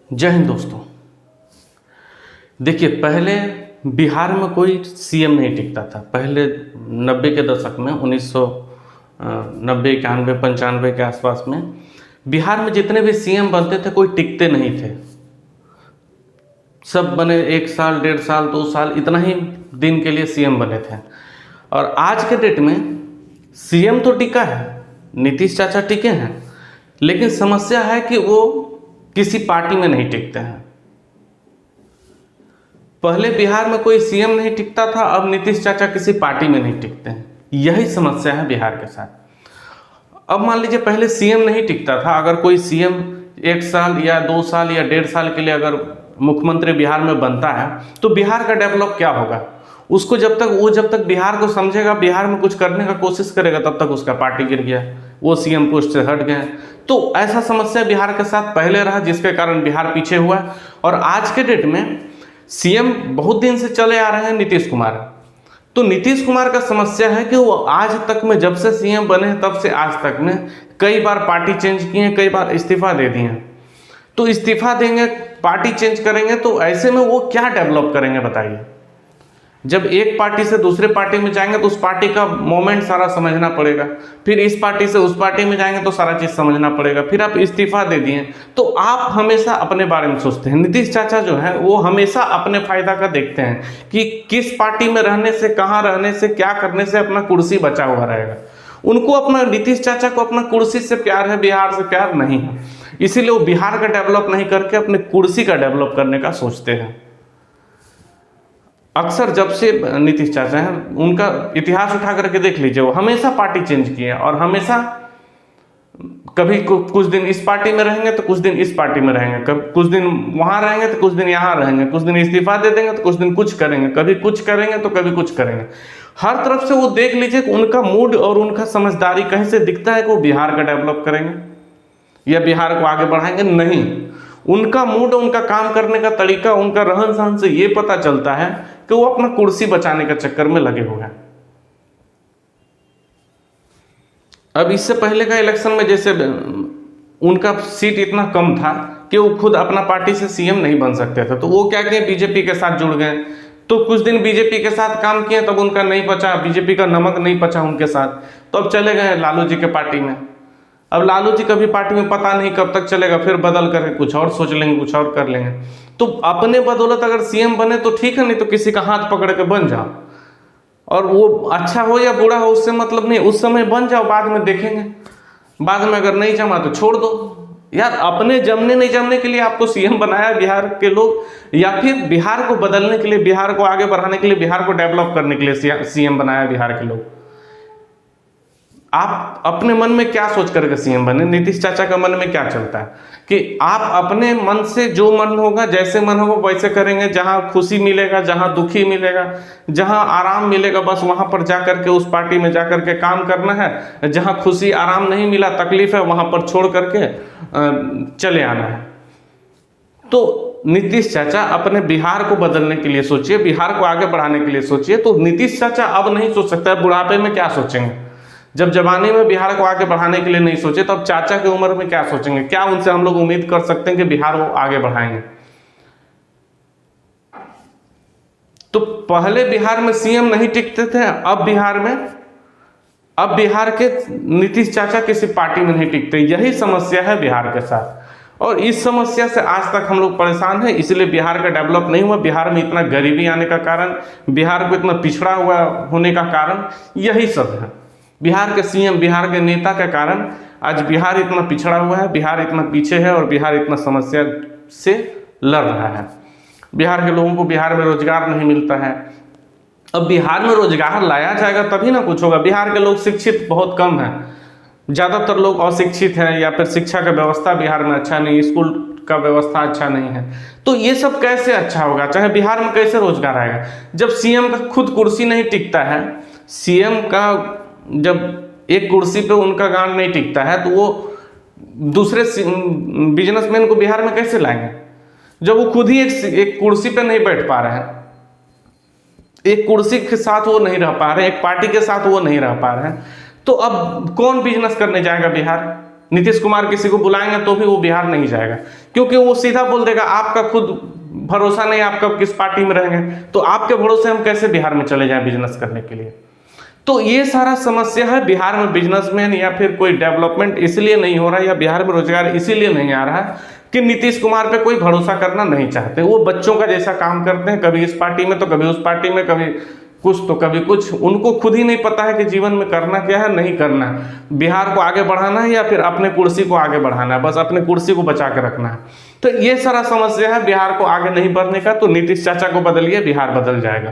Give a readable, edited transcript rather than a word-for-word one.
जय हिंद दोस्तों। देखिए, पहले बिहार में कोई सीएम नहीं टिकता था। पहले 90 के दशक में 1990 91 95 के आसपास में बिहार में जितने भी सीएम बनते थे कोई टिकते नहीं थे। सब बने 1 साल 1.5 साल 2 साल इतना ही दिन के लिए सीएम बने थे। और आज के डेट में सीएम तो टिका है, नीतीश चाचा टिके हैं, लेकिन समस्या है कि वो किसी पार्टी में नहीं टिकते हैं। पहले बिहार में कोई सीएम नहीं टिकता था, अब नीतीश चाचा किसी पार्टी में नहीं टिकते हैं। यही समस्या है बिहार के साथ। अब मान लीजिए पहले सीएम नहीं टिकता था, अगर कोई सीएम 1 साल या 2 साल या 1.5 साल के लिए अगर मुख्यमंत्री बिहार में बनता है तो बिहार का डेवलप क्या होगा? उसको जब तक बिहार को समझेगा, बिहार में कुछ करने का कोशिश करेगा, तब तक उसका पार्टी गिर गया, वो सीएम पोस्ट से हट गए। तो ऐसा समस्या बिहार के साथ पहले रहा, जिसके कारण बिहार पीछे हुआ। और आज के डेट में सीएम बहुत दिन से चले आ रहे हैं नीतीश कुमार। तो नीतीश कुमार का समस्या है कि वो आज तक में, जब से सीएम बने हैं तब से आज तक में कई बार पार्टी चेंज किए हैं, कई बार इस्तीफा दे दिए हैं। तो इस्तीफा देंगे, पार्टी चेंज करेंगे, तो ऐसे में वो क्या डेवलप करेंगे बताइए? जब एक पार्टी से दूसरे पार्टी में जाएंगे तो उस पार्टी का मोमेंट सारा समझना पड़ेगा, फिर इस पार्टी से उस पार्टी में जाएंगे तो सारा चीज़ समझना पड़ेगा, फिर आप इस्तीफा दे दिए तो आप हमेशा अपने बारे में सोचते हैं। नीतीश चाचा जो है वो हमेशा अपने फायदा का देखते हैं कि किस पार्टी में रहने से, कहाँ रहने से, क्या करने से अपना कुर्सी बचा हुआ रहेगा। उनको अपना, नीतीश चाचा को अपना कुर्सी से प्यार है, बिहार से प्यार नहीं है। इसीलिए वो बिहार का डेवलप नहीं करके अपने कुर्सी का डेवलप करने का सोचते हैं। अक्सर जब से नीतीश चाचा हैं, उनका इतिहास उठा करके देख लीजिए, वो हमेशा पार्टी चेंज किए और हमेशा कभी कुछ दिन इस पार्टी में रहेंगे तो कुछ दिन इस पार्टी में रहेंगे, कभी कुछ दिन वहां रहेंगे तो कुछ दिन यहाँ रहेंगे, कुछ दिन इस्तीफा दे देंगे तो कुछ दिन कुछ करेंगे, कभी कुछ करेंगे तो कभी कुछ करेंगे। हर तरफ से वो देख लीजिए कि उनका मूड और उनका समझदारी कहीं से दिखता है कि वो बिहार का डेवलप करेंगे या बिहार को आगे बढ़ाएंगे। नहीं, उनका मूड, उनका काम करने का तरीका, उनका रहन सहन से ये पता चलता है कि वो अपना कुर्सी बचाने के चक्कर में लगे हुए हैं। अब इससे पहले का इलेक्शन में जैसे उनका सीट इतना कम था कि वो खुद अपना पार्टी से सीएम नहीं बन सकते थे, तो वो क्या किए, बीजेपी के साथ जुड़ गए। तो कुछ दिन बीजेपी के साथ काम किए, तब उनका नहीं पचा, बीजेपी का नमक नहीं पचा उनके साथ, तो अब चले गए लालू जी के पार्टी में। अब लालू जी कभी पार्टी में पता नहीं कब तक चलेगा, फिर बदल करके कुछ और सोच लेंगे, कुछ और कर लेंगे। तो अपने बदौलत अगर सीएम बने तो ठीक है, नहीं तो किसी का हाथ पकड़ के बन जाओ। और वो अच्छा हो या बुरा हो उससे मतलब नहीं, उस समय बन जाओ, बाद में देखेंगे। बाद में अगर नहीं जमा तो छोड़ दो। यार, अपने जमने नहीं जमने के लिए आपको सीएम बनाया बिहार के लोग, या फिर बिहार को बदलने के लिए, बिहार को आगे बढ़ाने के लिए, बिहार को डेवलप करने के लिए सीएम बनाया बिहार के लोग। आप अपने मन में क्या सोच करके सीएम बने? नीतीश चाचा का मन में क्या चलता है कि आप अपने मन से जो मन होगा, जैसे मन होगा वैसे करेंगे। जहां खुशी मिलेगा, जहां दुखी मिलेगा, जहां आराम मिलेगा, बस वहां पर जा करके उस पार्टी में जा करके काम करना है। जहां खुशी आराम नहीं मिला, तकलीफ है, वहां पर छोड़ करके चले आना है। तो नीतीश चाचा अपने बिहार को बदलने के लिए सोचिए, बिहार को आगे बढ़ाने के लिए सोचिए। तो नीतीश चाचा अब नहीं सोच सकता, बुढ़ापे में क्या सोचेंगे? जब जवानी में बिहार को आगे बढ़ाने के लिए नहीं सोचे, तब चाचा की उम्र में क्या सोचेंगे? क्या उनसे हम लोग उम्मीद कर सकते हैं कि बिहार को आगे बढ़ाएंगे? तो पहले बिहार में सीएम नहीं टिकते थे, अब बिहार के नीतीश चाचा किसी पार्टी में नहीं टिकते। यही समस्या है बिहार के साथ, और इस समस्या से आज तक हम लोग परेशान हैं। इसलिए बिहार का डेवलप नहीं हुआ। बिहार में इतना गरीबी आने का कारण, बिहार को इतना पिछड़ा हुआ होने का कारण यही सब है। बिहार के सीएम, बिहार के नेता के कारण आज बिहार इतना पिछड़ा हुआ है, बिहार इतना पीछे है, और बिहार इतना समस्या से लड़ रहा है। बिहार के लोगों को बिहार में रोजगार नहीं मिलता है। अब बिहार में रोजगार लाया जाएगा तभी ना कुछ होगा। बिहार के लोग शिक्षित बहुत कम हैं, ज़्यादातर लोग अशिक्षित हैं, या फिर शिक्षा का व्यवस्था बिहार में अच्छा नहीं, स्कूल का व्यवस्था अच्छा नहीं है। तो ये सब कैसे अच्छा होगा? चाहे बिहार में कैसे रोजगार आएगा जब सीएम का खुद कुर्सी नहीं टिकता है? सीएम का जब एक कुर्सी पे उनका गांड नहीं टिकता है, तो वो दूसरे बिजनेसमैन को बिहार में कैसे लाएंगे जब वो खुद ही एक कुर्सी पे नहीं बैठ पा रहे हैं? एक कुर्सी के साथ वो नहीं रह पा रहे, एक पार्टी के साथ वो नहीं रह पा रहे हैं। तो अब कौन बिजनेस करने जाएगा बिहार? नीतीश कुमार किसी को बुलाएंगे तो भी वो बिहार नहीं जाएगा, क्योंकि वो सीधा बोल देगा आपका खुद भरोसा नहीं, आप कब किस पार्टी में रहेंगे, तो आपके भरोसे हम कैसे बिहार में चले जाएं बिजनेस करने के लिए। तो ये सारा समस्या है बिहार में बिजनेसमैन या फिर कोई डेवलपमेंट इसलिए नहीं हो रहा है, या बिहार में रोजगार इसीलिए नहीं आ रहा है कि नीतीश कुमार पे कोई भरोसा करना नहीं चाहते। वो बच्चों का जैसा काम करते हैं, कभी इस पार्टी में तो कभी उस पार्टी में, कभी कुछ तो कभी कुछ। उनको खुद ही नहीं पता है कि जीवन में करना क्या है, नहीं करना है। बिहार को आगे बढ़ाना है या फिर अपने कुर्सी को आगे बढ़ाना है, बस अपने कुर्सी को बचा के रखना है। तो ये सारा समस्या है बिहार को आगे नहीं बढ़ने का। तो नीतीश चाचा को बदलिए, बिहार बदल जाएगा।